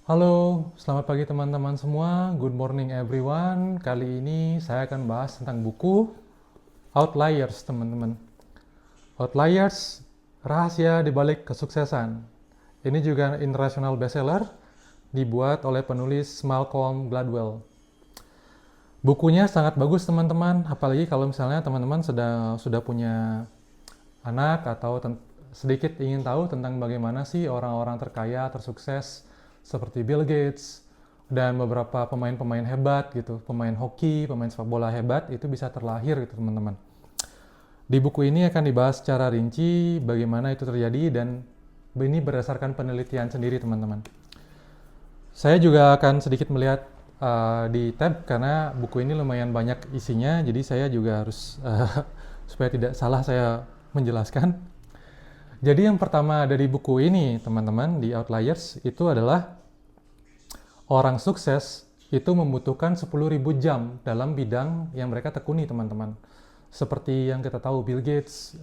Halo, selamat pagi teman-teman semua. Good morning everyone. Kali ini saya akan bahas tentang buku Outliers, teman-teman. Outliers, rahasia dibalik kesuksesan. Ini juga international bestseller, dibuat oleh penulis Malcolm Gladwell. Bukunya sangat bagus teman-teman, apalagi kalau misalnya teman-teman sudah punya anak atau sedikit ingin tahu tentang bagaimana sih orang-orang terkaya, tersukses seperti Bill Gates dan beberapa pemain-pemain hebat gitu, pemain hoki, pemain sepak bola hebat itu bisa terlahir gitu teman-teman. Di buku ini akan dibahas secara rinci bagaimana itu terjadi dan ini berdasarkan penelitian sendiri teman-teman. Saya juga akan sedikit melihat di tab karena buku ini lumayan banyak isinya, jadi saya juga harus supaya tidak salah saya menjelaskan. Jadi yang pertama dari buku ini teman-teman di Outliers itu adalah orang sukses itu membutuhkan 10.000 jam dalam bidang yang mereka tekuni teman-teman. Seperti yang kita tahu Bill Gates,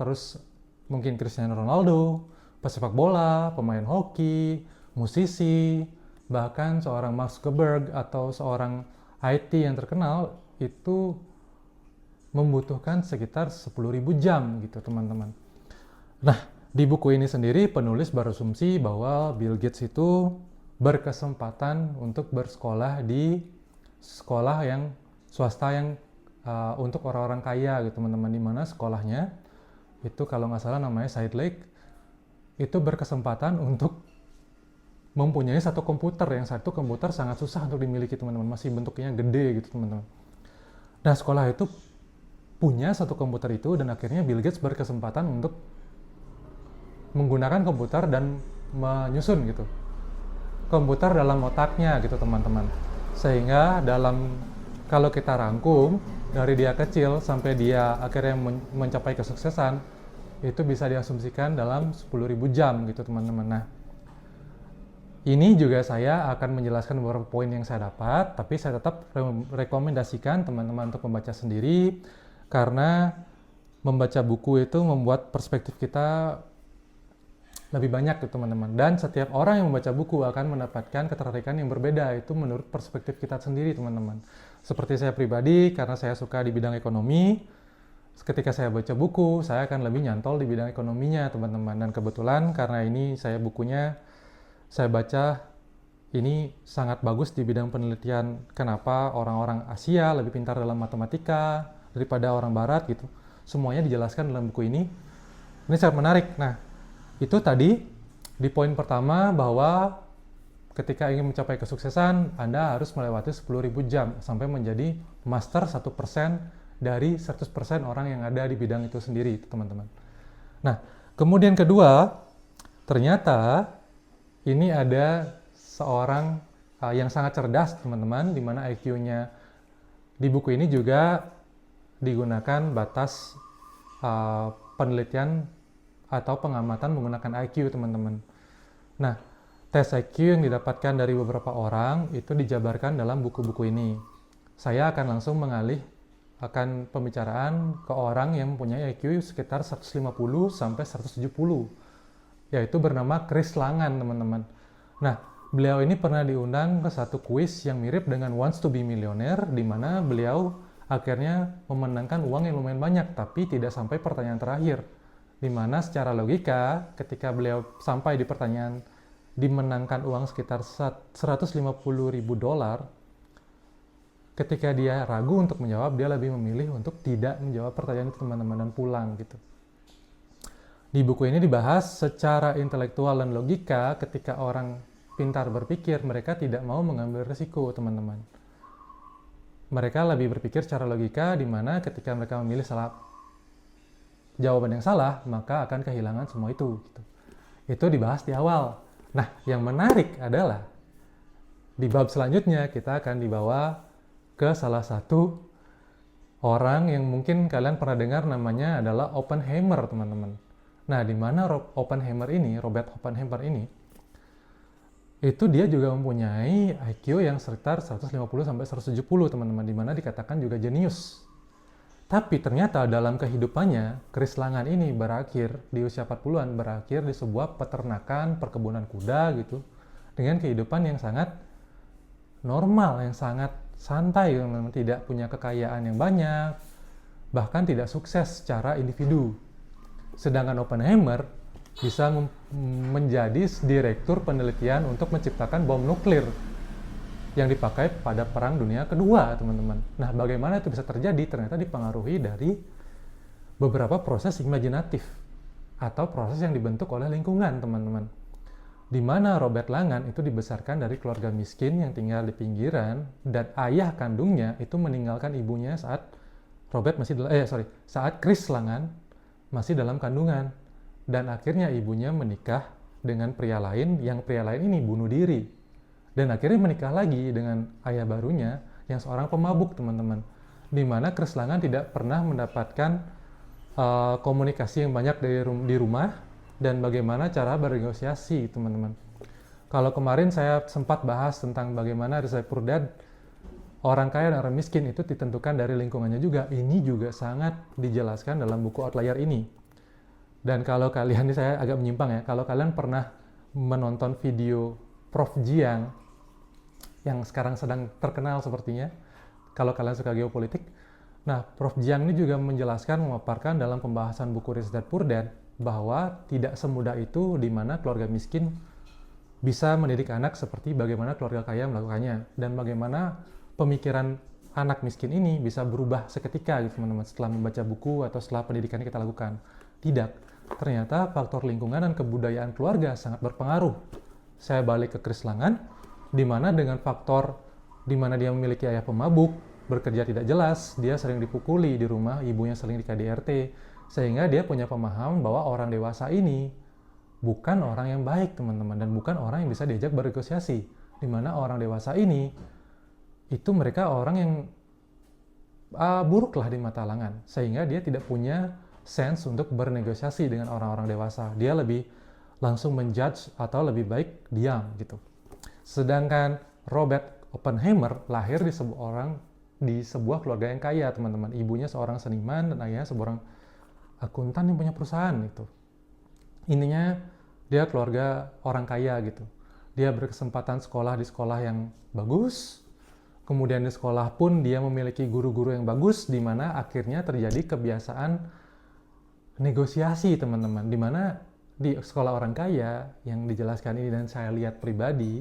terus mungkin Cristiano Ronaldo, pesepak bola, pemain hoki, musisi, bahkan seorang Mark Zuckerberg atau seorang IT yang terkenal itu membutuhkan sekitar 10.000 jam gitu teman-teman. Nah, di buku ini sendiri penulis berasumsi bahwa Bill Gates itu berkesempatan untuk bersekolah di sekolah yang swasta yang untuk orang-orang kaya gitu teman-teman, di mana sekolahnya itu kalau nggak salah namanya Side Lake, itu berkesempatan untuk mempunyai satu komputer, yang satu komputer sangat susah untuk dimiliki teman-teman, masih bentuknya gede gitu teman-teman. Nah, sekolah itu punya satu komputer itu dan akhirnya Bill Gates berkesempatan untuk menggunakan komputer dan menyusun gitu komputer dalam otaknya gitu teman-teman, sehingga kalau kita rangkum dari dia kecil sampai dia akhirnya mencapai kesuksesan itu bisa diasumsikan dalam 10.000 jam gitu teman-teman. Nah, ini juga saya akan menjelaskan beberapa poin yang saya dapat, tapi saya tetap rekomendasikan teman-teman untuk membaca sendiri, karena membaca buku itu membuat perspektif kita lebih banyak tuh teman-teman. Dan setiap orang yang membaca buku akan mendapatkan ketertarikan yang berbeda, itu menurut perspektif kita sendiri teman-teman. Seperti saya pribadi, karena saya suka di bidang ekonomi, ketika saya baca buku, saya akan lebih nyantol di bidang ekonominya teman-teman. Dan kebetulan karena ini saya baca ini sangat bagus di bidang penelitian kenapa orang-orang Asia lebih pintar dalam matematika daripada orang Barat gitu. Semuanya dijelaskan dalam buku ini. Ini sangat menarik. Nah, itu tadi di poin pertama bahwa ketika ingin mencapai kesuksesan, Anda harus melewati 10.000 jam sampai menjadi master 1% dari 100% orang yang ada di bidang itu sendiri, teman-teman. Nah, kemudian kedua, ternyata ini ada seorang yang sangat cerdas, teman-teman, di mana IQ-nya di buku ini juga digunakan batas penelitian atau pengamatan menggunakan IQ, teman-teman. Nah, tes IQ yang didapatkan dari beberapa orang itu dijabarkan dalam buku-buku ini. Saya akan langsung mengalih akan pembicaraan ke orang yang mempunyai IQ sekitar 150 sampai 170, yaitu bernama Chris Langan, teman-teman. Nah, beliau ini pernah diundang ke satu kuis yang mirip dengan Wants to be Millionaire, di mana beliau akhirnya memenangkan uang yang lumayan banyak, tapi tidak sampai pertanyaan terakhir. Di mana secara logika, ketika beliau sampai di pertanyaan dimenangkan uang sekitar 150.000 dolar, ketika dia ragu untuk menjawab, dia lebih memilih untuk tidak menjawab pertanyaan itu, teman-teman, dan pulang gitu. Di buku ini dibahas secara intelektual dan logika, ketika orang pintar berpikir, mereka tidak mau mengambil risiko, teman-teman. Mereka lebih berpikir secara logika, di mana ketika mereka memilih jawaban yang salah, maka akan kehilangan semua itu. Gitu. Itu dibahas di awal. Nah, yang menarik adalah di bab selanjutnya kita akan dibawa ke salah satu orang yang mungkin kalian pernah dengar, namanya adalah Oppenheimer, teman-teman. Nah, di mana Robert Oppenheimer ini, itu dia juga mempunyai IQ yang sekitar 150 sampai 170, teman-teman, di mana dikatakan juga jenius. Tapi ternyata dalam kehidupannya, Chris Langan ini berakhir di usia 40-an, berakhir di sebuah peternakan, perkebunan kuda gitu, dengan kehidupan yang sangat normal, yang sangat santai, teman-teman. Tidak punya kekayaan yang banyak, bahkan tidak sukses secara individu. Sedangkan Oppenheimer bisa menjadi direktur penelitian untuk menciptakan bom nuklir yang dipakai pada Perang Dunia Kedua, teman-teman. Nah, bagaimana itu bisa terjadi? Ternyata dipengaruhi dari beberapa proses imajinatif atau proses yang dibentuk oleh lingkungan, teman-teman. Di mana Robert Langan itu dibesarkan dari keluarga miskin yang tinggal di pinggiran, dan ayah kandungnya itu meninggalkan ibunya saat saat Chris Langan masih dalam kandungan, dan akhirnya ibunya menikah dengan pria lain, yang pria lain ini bunuh diri, dan akhirnya menikah lagi dengan ayah barunya yang seorang pemabuk, teman-teman. Di mana Chris Langan tidak pernah mendapatkan komunikasi yang banyak di rumah, dan bagaimana cara bernegosiasi, teman-teman. Kalau kemarin saya sempat bahas tentang bagaimana Rich Dad Poor Dad, orang kaya dan orang miskin itu ditentukan dari lingkungannya juga. Ini juga sangat dijelaskan dalam buku Outlier ini. Dan kalau kalian, ini saya agak menyimpang ya, kalau kalian pernah menonton video Prof. Jiang yang sekarang sedang terkenal sepertinya, kalau kalian suka geopolitik, nah Prof. Jiang ini juga menjelaskan, memaparkan dalam pembahasan buku Rich Dad Poor Dad bahwa tidak semudah itu di mana keluarga miskin bisa mendidik anak seperti bagaimana keluarga kaya melakukannya, dan bagaimana pemikiran anak miskin ini bisa berubah seketika gitu, teman-teman, setelah membaca buku atau setelah pendidikan yang kita lakukan. Tidak, ternyata faktor lingkungan dan kebudayaan keluarga sangat berpengaruh. Saya balik ke Chris Langan, di mana dengan faktor di mana dia memiliki ayah pemabuk, bekerja tidak jelas, dia sering dipukuli di rumah, ibunya sering di KDRT, sehingga dia punya pemahaman bahwa orang dewasa ini bukan orang yang baik, teman-teman, dan bukan orang yang bisa diajak bernegosiasi. Di mana orang dewasa ini itu mereka orang yang buruk lah di mata Langan, sehingga dia tidak punya sense untuk bernegosiasi dengan orang-orang dewasa. Dia lebih langsung menjudge atau lebih baik diam gitu. Sedangkan Robert Oppenheimer lahir di sebuah keluarga yang kaya, teman-teman. Ibunya seorang seniman dan ayahnya seorang akuntan yang punya perusahaan gitu. Intinya dia keluarga orang kaya gitu. Dia berkesempatan sekolah di sekolah yang bagus. Kemudian di sekolah pun dia memiliki guru-guru yang bagus, di mana akhirnya terjadi kebiasaan negosiasi, teman-teman. Di mana di sekolah orang kaya yang dijelaskan ini dan saya lihat pribadi,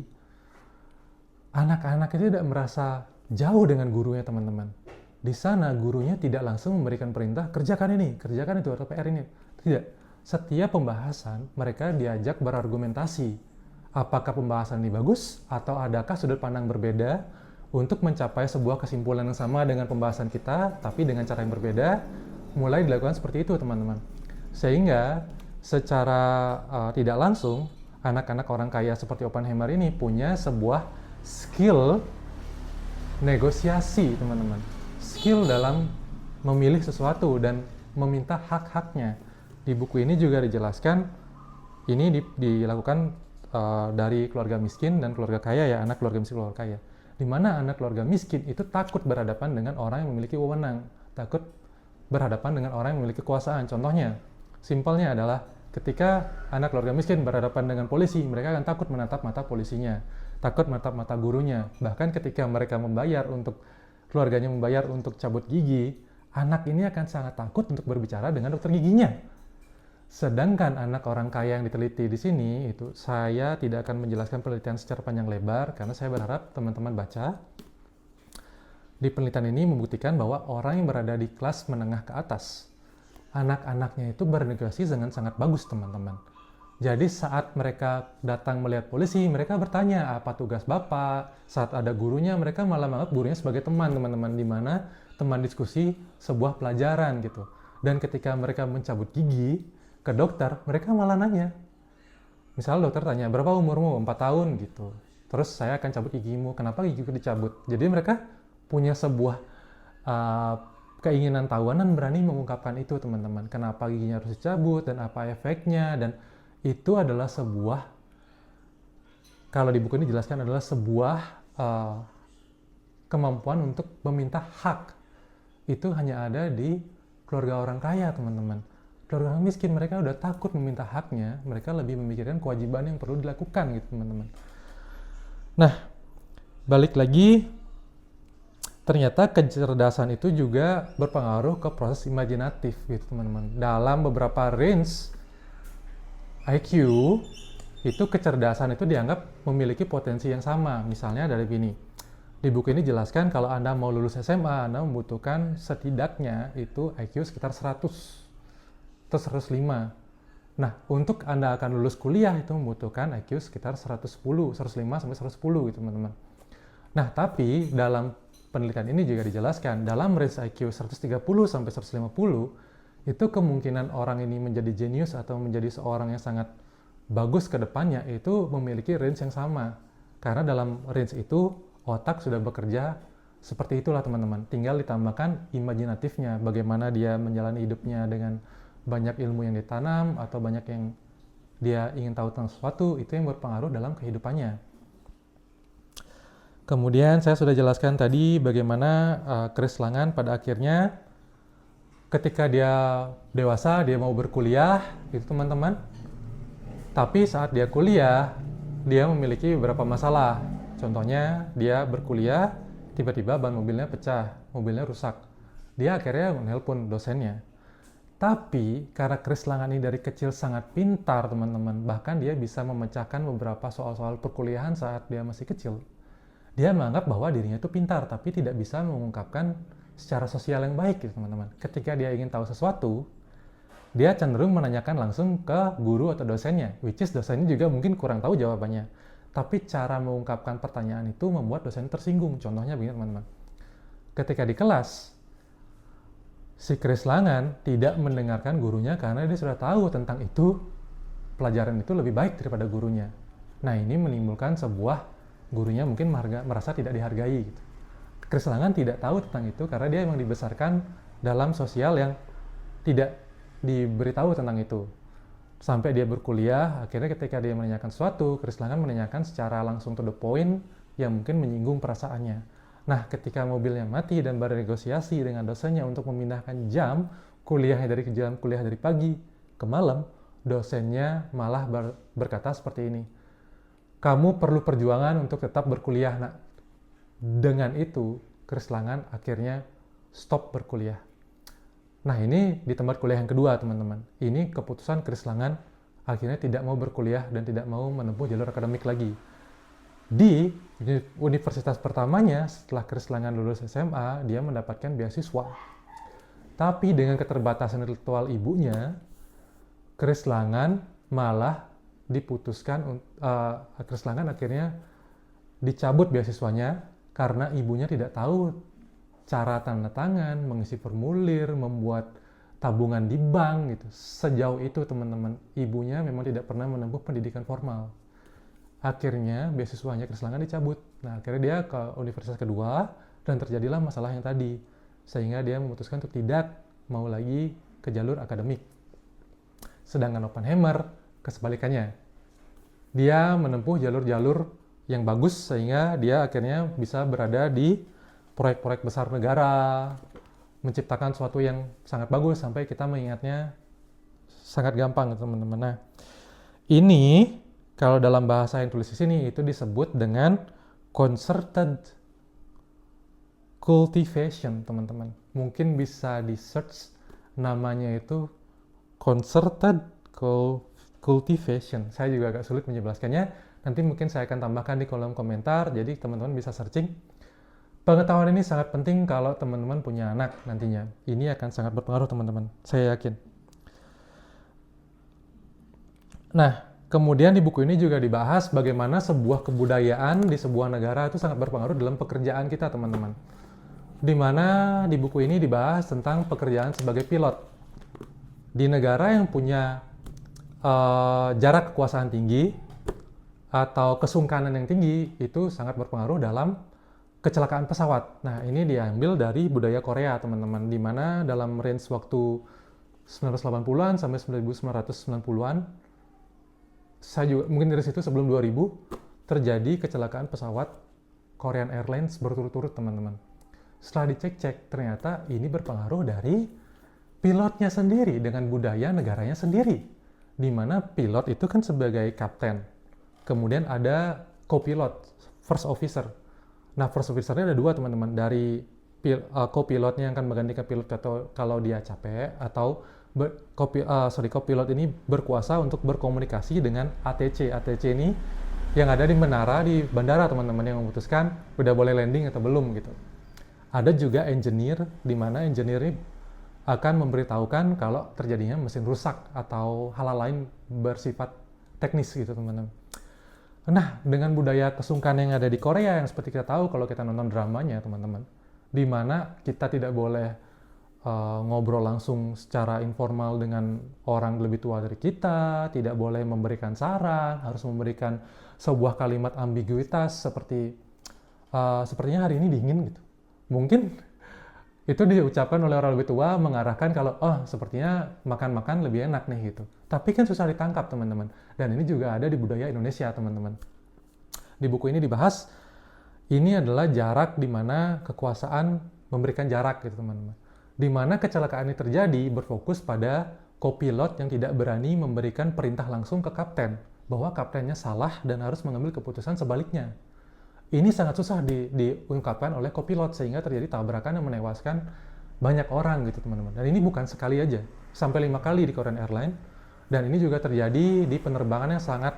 anak-anak itu tidak merasa jauh dengan gurunya, teman-teman. Di sana gurunya tidak langsung memberikan perintah, kerjakan ini, kerjakan itu, atau PR ini. Tidak. Setiap pembahasan mereka diajak berargumentasi. Apakah pembahasan ini bagus atau adakah sudut pandang berbeda untuk mencapai sebuah kesimpulan yang sama dengan pembahasan kita, tapi dengan cara yang berbeda. Mulai dilakukan seperti itu, teman-teman. Sehingga secara tidak langsung, anak-anak orang kaya seperti Oppenheimer ini punya sebuah skill negosiasi, teman-teman. Skill dalam memilih sesuatu dan meminta hak-haknya. Di buku ini juga dijelaskan, ini dilakukan dari keluarga miskin dan keluarga kaya ya, anak keluarga miskin, keluarga kaya. Di mana anak keluarga miskin itu takut berhadapan dengan orang yang memiliki wewenang, takut berhadapan dengan orang yang memiliki kekuasaan. Contohnya, simpelnya adalah ketika anak keluarga miskin berhadapan dengan polisi, mereka akan takut menatap mata polisinya, takut menatap mata gurunya. Bahkan ketika mereka keluarganya membayar untuk cabut gigi, anak ini akan sangat takut untuk berbicara dengan dokter giginya. Sedangkan anak orang kaya yang diteliti di sini, itu saya tidak akan menjelaskan penelitian secara panjang lebar, karena saya berharap teman-teman baca. Di penelitian ini membuktikan bahwa orang yang berada di kelas menengah ke atas, anak-anaknya itu bernegosiasi dengan sangat bagus, teman-teman. Jadi saat mereka datang melihat polisi, mereka bertanya, apa tugas Bapak? Saat ada gurunya, mereka malah menganggap gurunya sebagai teman, teman-teman, di mana teman diskusi sebuah pelajaran gitu. Dan ketika mereka mencabut gigi ke dokter, mereka malah nanya. Misalnya dokter tanya, berapa umurmu? 4 tahun gitu. Terus saya akan cabut gigimu, kenapa gigiku dicabut? Jadi mereka punya sebuah keinginan tahuan dan berani mengungkapkan itu, teman-teman. Kenapa giginya harus dicabut dan apa efeknya, dan itu adalah sebuah, kalau di buku ini dijelaskan, adalah sebuah kemampuan untuk meminta hak. Itu hanya ada di keluarga orang kaya, teman-teman. Keluarga orang miskin, mereka udah takut meminta haknya, mereka lebih memikirkan kewajiban yang perlu dilakukan gitu, teman-teman. Nah, balik lagi, ternyata kecerdasan itu juga berpengaruh ke proses imajinatif gitu teman-teman. Dalam beberapa range IQ, itu kecerdasan itu dianggap memiliki potensi yang sama. Misalnya dari gini, di buku ini jelaskan kalau Anda mau lulus SMA, Anda membutuhkan setidaknya itu IQ sekitar 100 atau 105. Nah, untuk Anda akan lulus kuliah itu membutuhkan IQ sekitar 110, 105 sampai 110 gitu teman-teman. Nah, tapi dalam penelitian ini juga dijelaskan, dalam range IQ 130 sampai 150, itu kemungkinan orang ini menjadi jenius atau menjadi seorang yang sangat bagus ke depannya itu memiliki range yang sama. Karena dalam range itu, otak sudah bekerja seperti itulah teman-teman. Tinggal ditambahkan imajinatifnya, bagaimana dia menjalani hidupnya dengan banyak ilmu yang ditanam atau banyak yang dia ingin tahu tentang sesuatu, itu yang berpengaruh dalam kehidupannya. Kemudian saya sudah jelaskan tadi bagaimana Chris Langan pada akhirnya ketika dia dewasa, dia mau berkuliah, itu teman-teman. Tapi saat dia kuliah, dia memiliki beberapa masalah. Contohnya, dia berkuliah, tiba-tiba ban mobilnya pecah, mobilnya rusak. Dia akhirnya menelpon dosennya. Tapi karena Chris Langan ini dari kecil sangat pintar teman-teman, bahkan dia bisa memecahkan beberapa soal-soal perkuliahan saat dia masih kecil. Dia menganggap bahwa dirinya itu pintar, tapi tidak bisa mengungkapkan secara sosial yang baik gitu teman-teman. Ketika dia ingin tahu sesuatu, dia cenderung menanyakan langsung ke guru atau dosennya, which is dosennya juga mungkin kurang tahu jawabannya. Tapi cara mengungkapkan pertanyaan itu membuat dosen tersinggung. Contohnya begini teman-teman. Ketika di kelas, si Chris Langan tidak mendengarkan gurunya karena dia sudah tahu tentang itu, pelajaran itu lebih baik daripada gurunya. Nah, ini menimbulkan sebuah gurunya mungkin merasa tidak dihargai gitu. Chris Langan tidak tahu tentang itu karena dia memang dibesarkan dalam sosial yang tidak diberitahu tentang itu. Sampai dia berkuliah, akhirnya ketika dia menanyakan sesuatu, Chris Langan menanyakan secara langsung to the point yang mungkin menyinggung perasaannya. Nah, ketika mobilnya mati dan bernegosiasi dengan dosennya untuk memindahkan jam kuliahnya dari jam kuliah dari pagi ke malam, dosennya malah berkata seperti ini, kamu perlu perjuangan untuk tetap berkuliah, nak. Dengan itu, Chris Langan akhirnya stop berkuliah. Nah, ini di tempat kuliah yang kedua, teman-teman. Ini keputusan Chris Langan akhirnya tidak mau berkuliah dan tidak mau menempuh jalur akademik lagi. Di universitas pertamanya, setelah Chris Langan lulus SMA, dia mendapatkan beasiswa. Tapi dengan keterbatasan intelektual ibunya, Chris Langan malah diputuskan, Chris Langan akhirnya dicabut beasiswanya karena ibunya tidak tahu cara tanda tangan, mengisi formulir, membuat tabungan di bank gitu. Sejauh itu teman-teman, ibunya memang tidak pernah menempuh pendidikan formal. Akhirnya beasiswanya Chris Langan dicabut. Nah, akhirnya dia ke universitas kedua dan terjadilah masalah yang tadi. Sehingga dia memutuskan untuk tidak mau lagi ke jalur akademik. Sedangkan Oppenheimer kesebalikannya. Dia menempuh jalur-jalur yang bagus sehingga dia akhirnya bisa berada di proyek-proyek besar negara, menciptakan sesuatu yang sangat bagus sampai kita mengingatnya sangat gampang teman-teman. Nah, ini kalau dalam bahasa yang tulis di sini itu disebut dengan concerted cultivation, teman-teman. Mungkin bisa di search namanya itu concerted cultivation. Saya juga agak sulit menjelaskannya. Nanti mungkin saya akan tambahkan di kolom komentar, jadi teman-teman bisa searching. Pengetahuan ini sangat penting kalau teman-teman punya anak nantinya. Ini akan sangat berpengaruh teman-teman, saya yakin. Nah, kemudian di buku ini juga dibahas bagaimana sebuah kebudayaan di sebuah negara itu sangat berpengaruh dalam pekerjaan kita teman-teman. Di mana di buku ini dibahas tentang pekerjaan sebagai pilot. Di negara yang punya jarak kekuasaan tinggi atau kesungkanan yang tinggi itu sangat berpengaruh dalam kecelakaan pesawat. Nah, ini diambil dari budaya Korea, teman-teman, di mana dalam range waktu 1980-an sampai 1990-an, saya juga mungkin dari situ sebelum 2000 terjadi kecelakaan pesawat Korean Airlines berturut-turut, teman-teman. Setelah dicek-cek, ternyata ini berpengaruh dari pilotnya sendiri dengan budaya negaranya sendiri. Di mana pilot itu kan sebagai kapten. Kemudian ada co-pilot, first officer. Nah, first officer-nya ada dua teman-teman, dari co-pilotnya yang akan menggantikan pilot atau kalau dia capek, atau co-pilot ini berkuasa untuk berkomunikasi dengan ATC. ATC ini yang ada di menara di bandara teman-teman, yang memutuskan udah boleh landing atau belum gitu. Ada juga engineer, di mana engineer ini akan memberitahukan kalau terjadinya mesin rusak atau hal lain bersifat teknis gitu teman-teman. Nah, dengan budaya kesungkan yang ada di Korea yang seperti kita tahu kalau kita nonton dramanya teman-teman, di mana kita tidak boleh ngobrol langsung secara informal dengan orang lebih tua dari kita, tidak boleh memberikan saran, harus memberikan sebuah kalimat ambiguitas seperti sepertinya hari ini dingin gitu. Mungkin itu diucapkan oleh orang lebih tua mengarahkan kalau sepertinya makan-makan lebih enak nih gitu. Tapi kan susah ditangkap teman-teman. Dan ini juga ada di budaya Indonesia teman-teman. Di buku ini dibahas, ini adalah jarak di mana kekuasaan memberikan jarak gitu teman-teman. Di mana kecelakaan ini terjadi berfokus pada co-pilot yang tidak berani memberikan perintah langsung ke kapten bahwa kaptennya salah dan harus mengambil keputusan sebaliknya. Ini sangat susah diungkapkan oleh co-pilot sehingga terjadi tabrakan yang menewaskan banyak orang gitu teman-teman. Dan ini bukan sekali aja, sampai 5 kali di Korean Airlines. Dan ini juga terjadi di penerbangan yang sangat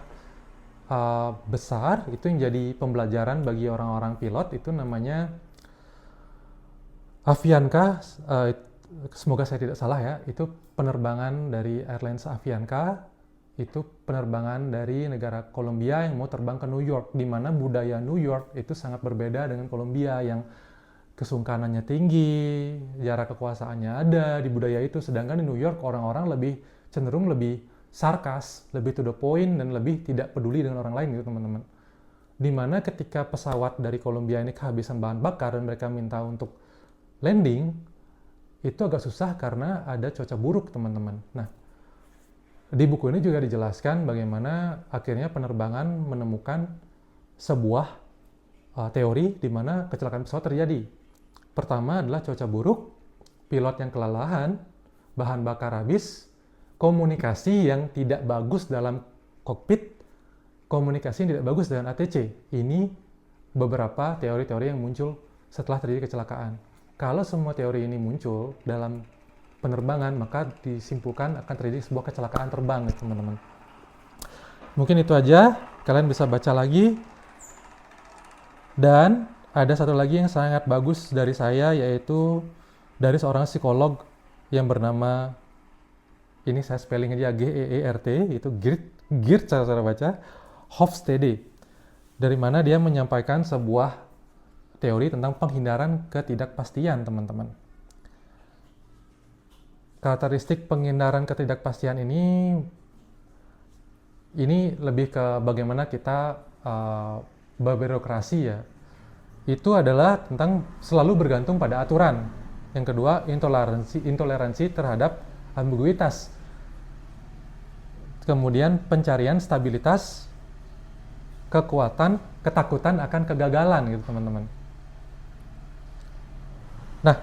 besar, itu yang jadi pembelajaran bagi orang-orang pilot, itu namanya Avianca, semoga saya tidak salah ya, itu penerbangan dari Airlines Avianca, itu penerbangan dari negara Kolombia yang mau terbang ke New York, di mana budaya New York itu sangat berbeda dengan Kolombia yang kesungkanannya tinggi, jarak kekuasaannya ada di budaya itu, sedangkan di New York orang-orang cenderung lebih sarkas, lebih to the point, dan lebih tidak peduli dengan orang lain gitu teman-teman. Dimana ketika pesawat dari Kolombia ini kehabisan bahan bakar dan mereka minta untuk landing, itu agak susah karena ada cuaca buruk teman-teman. Nah, di buku ini juga dijelaskan bagaimana akhirnya penerbangan menemukan sebuah teori di mana kecelakaan pesawat terjadi. Pertama adalah cuaca buruk, pilot yang kelelahan, bahan bakar habis, komunikasi yang tidak bagus dalam kokpit, komunikasi yang tidak bagus dengan ATC. Ini beberapa teori-teori yang muncul setelah terjadi kecelakaan. Kalau semua teori ini muncul dalam penerbangan, maka disimpulkan akan terjadi sebuah kecelakaan terbang, teman-teman. Mungkin itu aja, kalian bisa baca lagi. Dan ada satu lagi yang sangat bagus dari saya, yaitu dari seorang psikolog yang bernama, ini saya spelling aja, Geert, itu Geert cara baca, Hofstede, dari mana dia menyampaikan sebuah teori tentang penghindaran ketidakpastian, teman-teman. Karakteristik penghindaran ketidakpastian ini lebih ke bagaimana kita berbirokrasi ya. Itu adalah tentang selalu bergantung pada aturan. Yang kedua, intoleransi terhadap ambiguitas. Kemudian pencarian stabilitas, ketakutan akan kegagalan gitu teman-teman. Nah,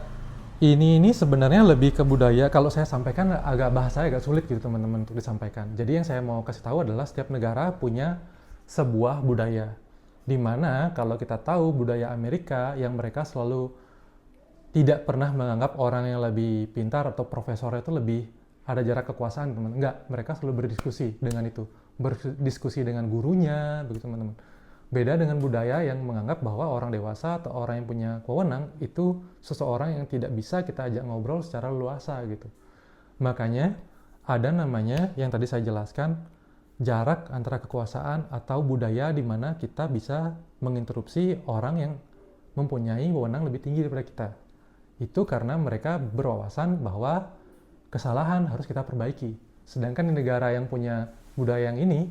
ini sebenarnya lebih ke budaya. Kalau saya sampaikan bahasanya agak sulit gitu teman-teman untuk disampaikan. Jadi yang saya mau kasih tahu adalah setiap negara punya sebuah budaya. Di mana kalau kita tahu budaya Amerika yang mereka selalu tidak pernah menganggap orang yang lebih pintar atau profesor itu lebih ada jarak kekuasaan, teman-teman. Enggak, mereka selalu berdiskusi dengan itu. Berdiskusi dengan gurunya, begitu teman-teman. Beda dengan budaya yang menganggap bahwa orang dewasa atau orang yang punya wewenang itu seseorang yang tidak bisa kita ajak ngobrol secara luasa gitu. Makanya ada namanya yang tadi saya jelaskan, jarak antara kekuasaan atau budaya di mana kita bisa menginterupsi orang yang mempunyai wewenang lebih tinggi daripada kita. Itu karena mereka berwawasan bahwa kesalahan harus kita perbaiki. Sedangkan di negara yang punya budaya yang ini,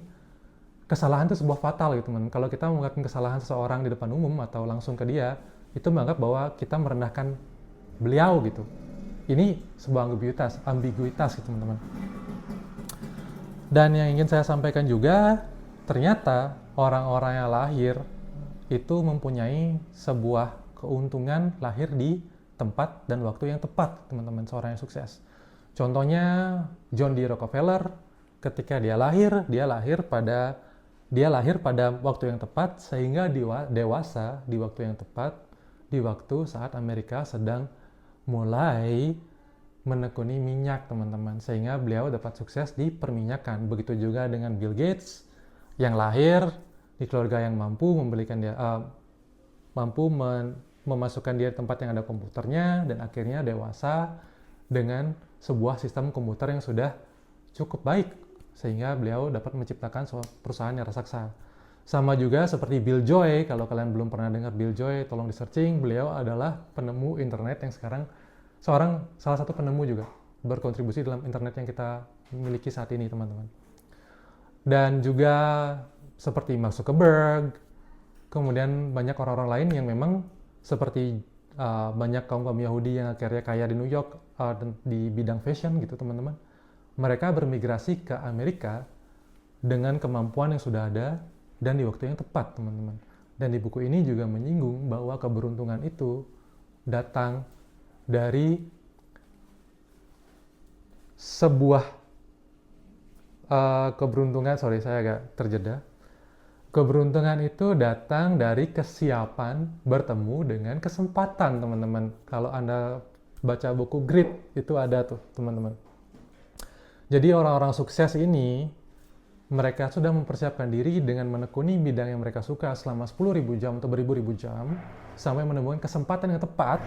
kesalahan itu sebuah fatal gitu teman. Kalau kita mengungkapkan kesalahan seseorang di depan umum atau langsung ke dia, itu menganggap bahwa kita merendahkan beliau gitu. Ini sebuah ambiguitas gitu teman-teman. Dan yang ingin saya sampaikan juga, ternyata orang-orang yang lahir itu mempunyai sebuah keuntungan lahir di tempat dan waktu yang tepat, teman-teman, seorang yang sukses. Contohnya John D. Rockefeller, ketika dia lahir pada Dia lahir pada waktu yang tepat sehingga dewasa di waktu yang tepat, di waktu saat Amerika sedang mulai menekuni minyak, teman-teman, sehingga beliau dapat sukses di perminyakan. Begitu juga dengan Bill Gates yang lahir di keluarga yang mampu membelikan dia mampu memasukkan dia di tempat yang ada komputernya, dan akhirnya dewasa dengan sebuah sistem komputer yang sudah cukup baik sehingga beliau dapat menciptakan perusahaan yang raksasa. Sama juga seperti Bill Joy, kalau kalian belum pernah dengar Bill Joy, tolong di searching. Beliau adalah penemu internet yang sekarang salah satu penemu juga berkontribusi dalam internet yang kita miliki saat ini, teman-teman. Dan juga seperti Mark Zuckerberg, kemudian banyak orang-orang lain yang memang seperti banyak kaum Yahudi yang akhirnya kaya di New York di bidang fashion gitu, teman-teman. Mereka bermigrasi ke Amerika dengan kemampuan yang sudah ada dan di waktu yang tepat, teman-teman. Dan di buku ini juga menyinggung bahwa keberuntungan itu datang dari sebuah keberuntungan, saya agak terjeda. Keberuntungan itu datang dari kesiapan bertemu dengan kesempatan, teman-teman. Kalau Anda baca buku Grit, itu ada tuh, teman-teman. Jadi orang-orang sukses ini, mereka sudah mempersiapkan diri dengan menekuni bidang yang mereka suka selama 10.000 jam atau beribu-ribu jam, sampai menemukan kesempatan yang tepat,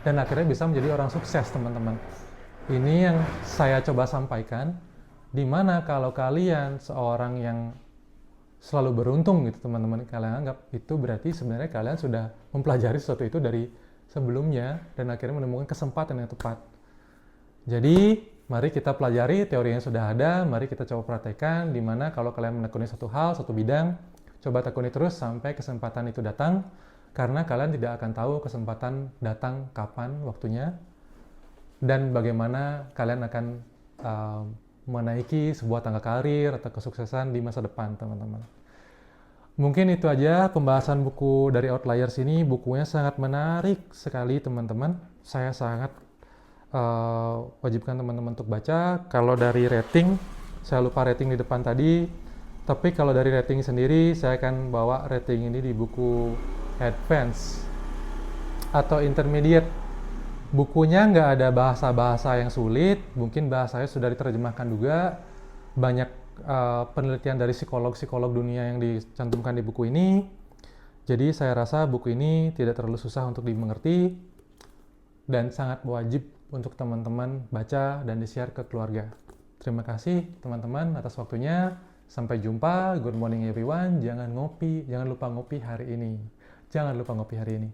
dan akhirnya bisa menjadi orang sukses, teman-teman. Ini yang saya coba sampaikan, dimana kalau kalian seorang yang selalu beruntung gitu, teman-teman, kalian anggap itu berarti sebenarnya kalian sudah mempelajari sesuatu itu dari sebelumnya, dan akhirnya menemukan kesempatan yang tepat. Jadi, mari kita pelajari teori yang sudah ada, mari kita coba praktekkan, di mana kalau kalian menekuni satu hal, satu bidang, coba tekuni terus sampai kesempatan itu datang, karena kalian tidak akan tahu kesempatan datang kapan waktunya, dan bagaimana kalian akan menaiki sebuah tangga karir atau kesuksesan di masa depan, teman-teman. Mungkin itu aja pembahasan buku dari Outliers ini. Bukunya sangat menarik sekali, teman-teman. Saya sangat wajibkan teman-teman untuk baca. Kalau dari rating, saya lupa rating di depan tadi, tapi kalau dari rating sendiri, saya akan bawa rating ini di buku advance atau intermediate. Bukunya nggak ada bahasa-bahasa yang sulit, mungkin bahasanya sudah diterjemahkan juga. Banyak penelitian dari psikolog-psikolog dunia yang dicantumkan di buku ini. Jadi saya rasa buku ini tidak terlalu susah untuk dimengerti dan sangat wajib untuk teman-teman baca dan di-share ke keluarga. Terima kasih teman-teman atas waktunya. Sampai jumpa. Good morning everyone. Jangan lupa ngopi hari ini. Jangan lupa ngopi hari ini.